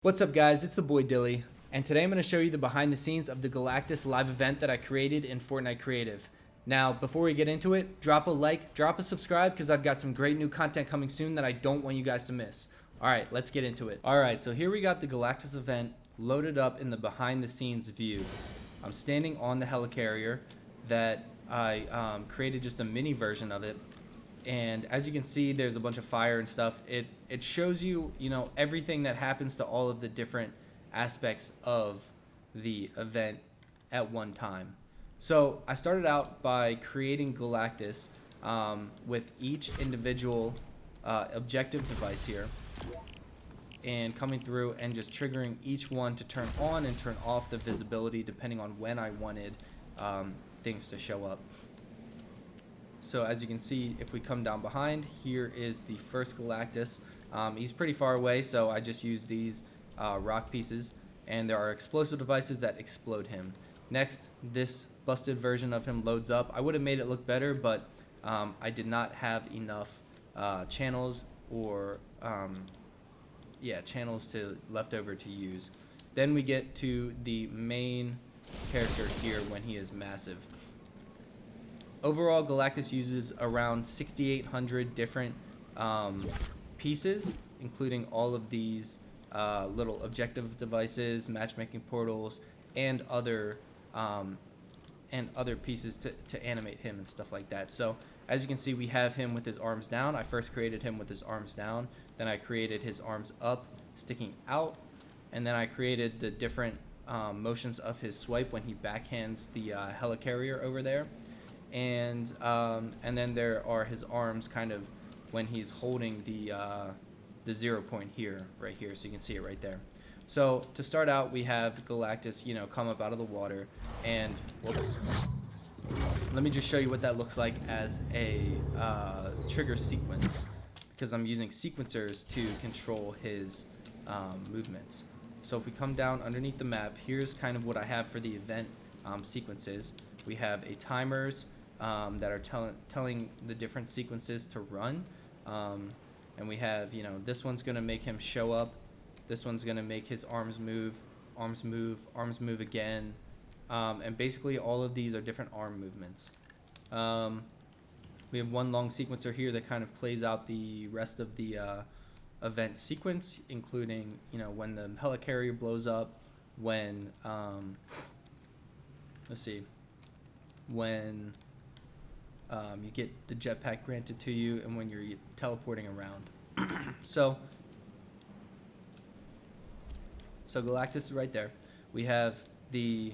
What's up guys, it's the boy Dilly, and today I'm going to show you the behind the scenes of the Galactus Live Event that I created in Fortnite Creative. Now, before we get into it, drop a like, drop a subscribe, because I've got some great new content coming soon that I don't want you guys to miss. Alright, let's get into it. Alright, so here we got the Galactus event loaded up in the behind the scenes view. I'm standing on the helicarrier that I created just a mini version of it. And as you can see, there's a bunch of fire and stuff. It shows you, everything that happens to all of the different aspects of the event at one time. So I started out by creating Galactus with each individual objective device here, and coming through and just triggering each one to turn on and turn off the visibility depending on when I wanted things to show up. So as you can see, if we come down behind, here is the first Galactus. He's pretty far away, so I just use these rock pieces, and there are explosive devices that explode him. Next, this busted version of him loads up. I would have made it look better, but I did not have enough channels or channels left over to use. Then we get to the main character here when he is massive. Overall, Galactus uses around 6,800 different pieces, including all of these little objective devices, matchmaking portals, and other pieces to animate him and stuff like that. So as you can see, we have him with his arms down. I first created him with his arms down, then I created his arms up, sticking out, and then I created the different motions of his swipe when he backhands the helicarrier over there. And then there are his arms kind of when he's holding the 0 point here, right here, so you can see it right there. So to start out, we have Galactus, come up out of the water, and whoops. Let me just show you what that looks like as a trigger sequence, because I'm using sequencers to control his movements. So if we come down underneath the map, here's kind of what I have for the event sequences. We have a timers that are telling the different sequences to run, and we have, this one's going to make him show up, this one's going to make his arms move, arms move again, and basically all of these are different arm movements. We have one long sequencer here that kind of plays out the rest of the event sequence, including when the helicarrier blows up, when when you get the jetpack granted to you, and when you're teleporting around. so Galactus is right there. We have the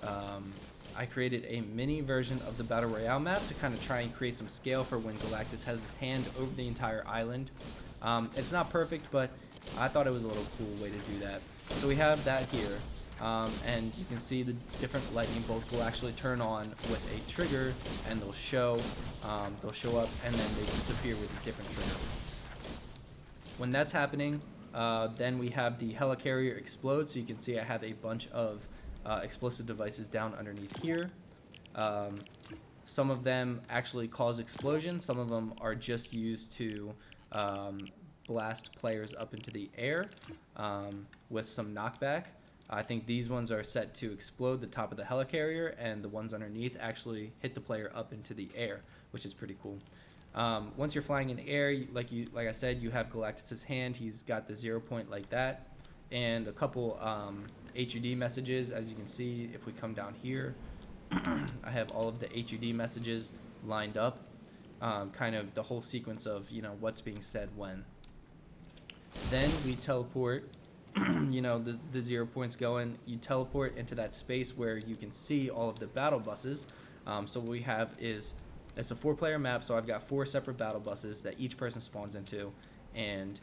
I created a mini version of the Battle Royale map to kind of try and create some scale for when Galactus has his hand over the entire island. It's not perfect, but I thought it was a little cool way to do that. So we have that here. And you can see the different lightning bolts will actually turn on with a trigger, and they'll show up, and then they disappear with a different trigger. When that's happening, then we have the helicarrier explode. So you can see I have a bunch of explosive devices down underneath here. Some of them actually cause explosions. Some of them are just used to blast players up into the air with some knockback. I think these ones are set to explode the top of the helicarrier, and the ones underneath actually hit the player up into the air, which is pretty cool. Once you're flying in the air, like I said, you have Galactus's hand. He's got the 0 point like that, and a couple HUD messages. As you can see, if we come down here, I have all of the HUD messages lined up, kind of the whole sequence of what's being said when. Then we teleport. The 0 points going, you teleport into that space where you can see all of the battle buses. So what we have is, it's a 4-player map, so I've got 4 separate battle buses that each person spawns into, and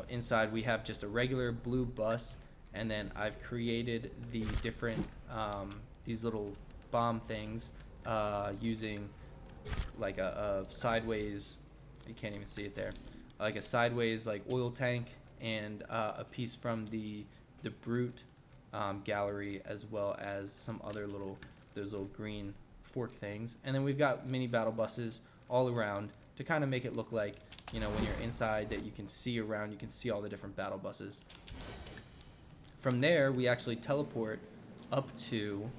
inside we have just a regular blue bus, and then I've created the different these little bomb things using like a sideways, you can't even see it there, like a sideways like oil tank, and a piece from the Brute gallery, as well as some other those little green fork things. And then we've got mini battle buses all around to kind of make it look like, when you're inside, that you can see around, you can see all the different battle buses. From there, we actually teleport up to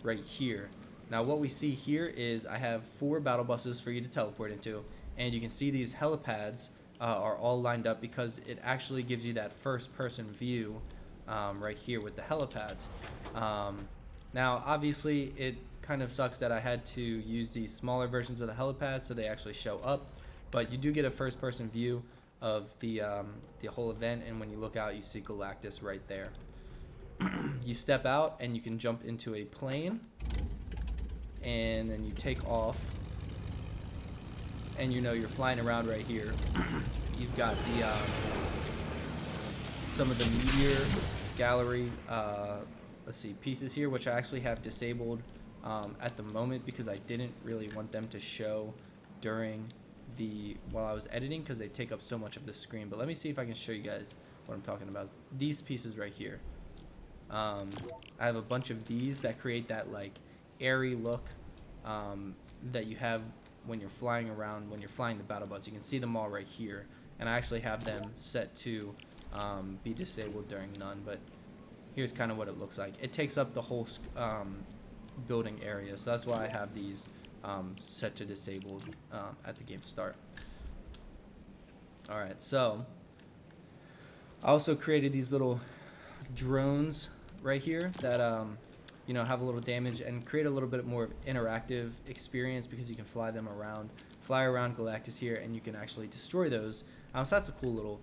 right here. Now what we see here is I have 4 battle buses for you to teleport into, and you can see these helipads are all lined up because it actually gives you that first person view right here with the helipads. Now obviously it kind of sucks that I had to use these smaller versions of the helipads so they actually show up, but you do get a first person view of the whole event, and when you look out you see Galactus right there. You step out and you can jump into a plane, and then you take off, and you're flying around right here. You've got the some of the meteor gallery pieces here, which I actually have disabled at the moment because I didn't really want them to show while I was editing, because they take up so much of the screen. But let me see if I can show you guys what I'm talking about. These pieces right here, I have a bunch of these that create that like airy look that you have when you're flying around, when you're flying the battle bus. You can see them all right here, and I actually have them set to be disabled during none, but here's kind of what it looks like. It takes up the whole building area, so that's why I have these set to disabled at the game start. Alright, so I also created these little drones right here that have a little damage and create a little bit more interactive experience, because you can fly around Galactus here, and you can actually destroy those. So that's a cool little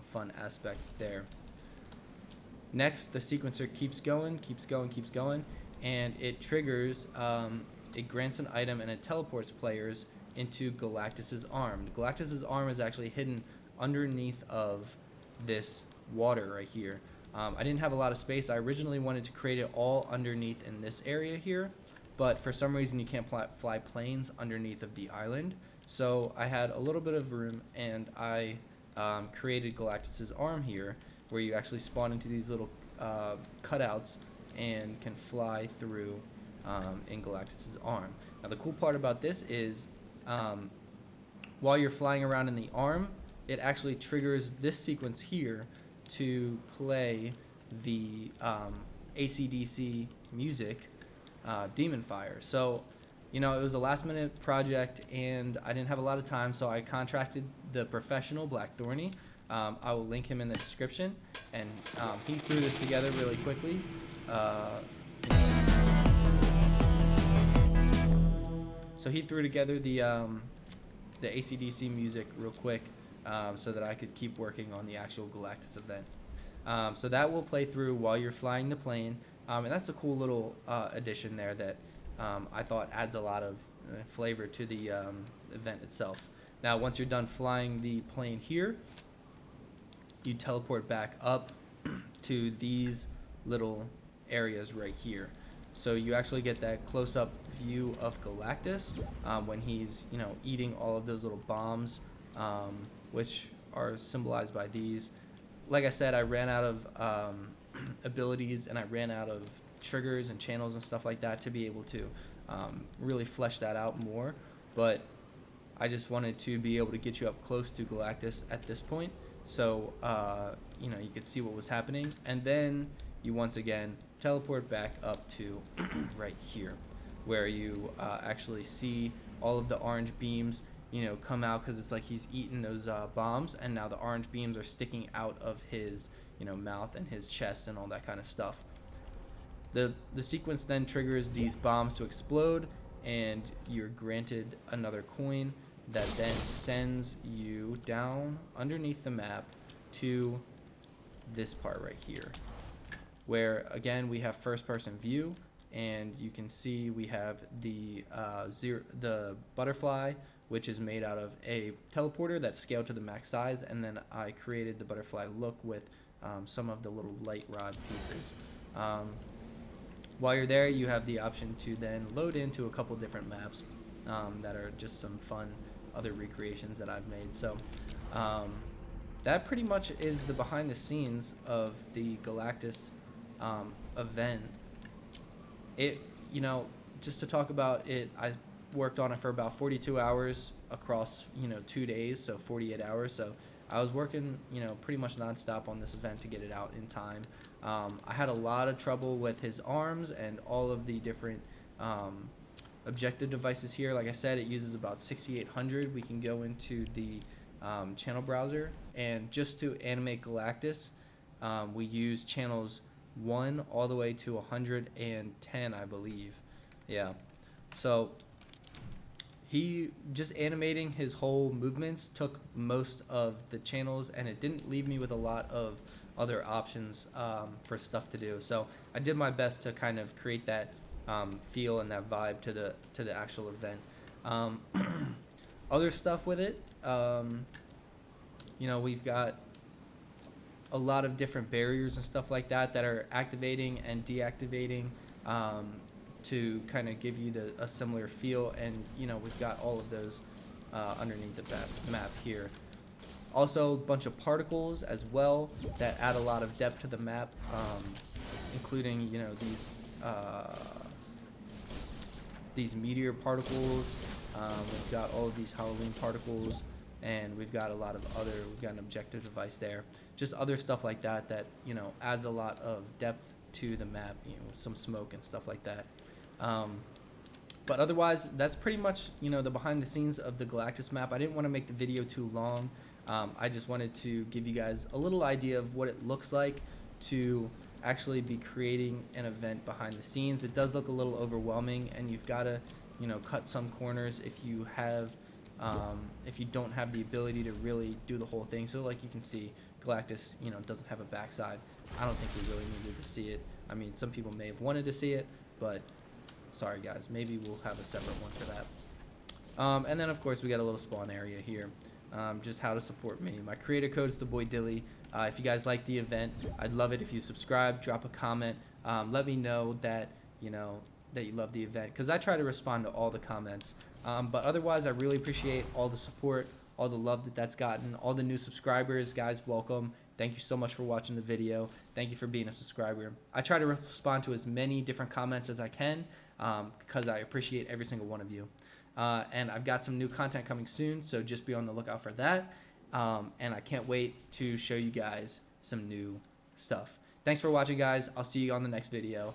fun aspect there. Next, the sequencer keeps going, and it triggers, it grants an item and it teleports players into Galactus's arm. Galactus's arm is actually hidden underneath of this water right here. I didn't have a lot of space. I originally wanted to create it all underneath in this area here, but for some reason you can't fly planes underneath of the island. So I had a little bit of room, and I created Galactus's arm here, where you actually spawn into these little cutouts and can fly through in Galactus's arm. Now the cool part about this is while you're flying around in the arm, it actually triggers this sequence here to play the AC/DC music, Demon Fire. So it was a last minute project and I didn't have a lot of time, so I contracted the professional Black Thorny. I will link him in the description, and he threw this together really quickly. So he threw together the AC/DC music real quick, so that I could keep working on the actual Galactus event. So that will play through while you're flying the plane, and that's a cool little addition there that I thought adds a lot of flavor to the event itself. Now once you're done flying the plane here, you teleport back up to these little areas right here. So you actually get that close-up view of Galactus when he's eating all of those little bombs, which are symbolized by these. Like I said, I ran out of abilities, and I ran out of triggers and channels and stuff like that to be able to really flesh that out more. But I just wanted to be able to get you up close to Galactus at this point, so you could see what was happening, and then you once again teleport back up to right here, where you actually see all of the orange beams come out, because it's like he's eating those bombs, and now the orange beams are sticking out of his mouth and his chest and all that kind of stuff. The sequence then triggers these bombs to explode, and you're granted another coin that then sends you down underneath the map to this part right here, where again we have first person view, and you can see we have the butterfly, which is made out of a teleporter that's scaled to the max size, and then I created the butterfly look with some of the little light rod pieces. While you're there, you have the option to then load into a couple different maps that are just some fun other recreations that I've made. So that pretty much is the behind the scenes of the Galactus event. It, just to talk about it, I worked on it for about 42 hours across 2 days, so 48 hours. So I was working, pretty much nonstop on this event to get it out in time. I had a lot of trouble with his arms and all of the different objective devices here. Like I said, it uses about 6800. We can go into the channel browser, and just to animate Galactus, we use channels 1 all the way to 110, I believe. Yeah. So he just animating his whole movements took most of the channels, and it didn't leave me with a lot of other options for stuff to do. So I did my best to kind of create that feel and that vibe to the actual event. Other stuff with it, we've got a lot of different barriers and stuff like that are activating and deactivating to kind of give you a similar feel, and we've got all of those underneath the map here. Also, a bunch of particles as well that add a lot of depth to the map, including these meteor particles. We've got all of these Halloween particles, and we've got we've got an objective device there. Just other stuff like that adds a lot of depth to the map, some smoke and stuff like that. But otherwise, that's pretty much, the behind the scenes of the Galactus map. I didn't want to make the video too long. I just wanted to give you guys a little idea of what it looks like to actually be creating an event behind the scenes. It does look a little overwhelming, and you've got to, cut some corners if you don't have the ability to really do the whole thing. So like you can see, Galactus, doesn't have a backside. I don't think we really needed to see it. I mean, some people may have wanted to see it, but sorry guys, maybe we'll have a separate one for that. And then of course we got a little spawn area here. Just how to support me. My creator code is the boy Dilly. If you guys like the event, I'd love it if you subscribe, drop a comment, let me know that that you love the event, because I try to respond to all the comments. But otherwise, I really appreciate all the support, all the love that's gotten, all the new subscribers. Guys, welcome. Thank you so much for watching the video. Thank you for being a subscriber. I try to respond to as many different comments as I can, because I appreciate every single one of you. And I've got some new content coming soon, so just be on the lookout for that. And I can't wait to show you guys some new stuff. Thanks for watching, guys. I'll see you on the next video.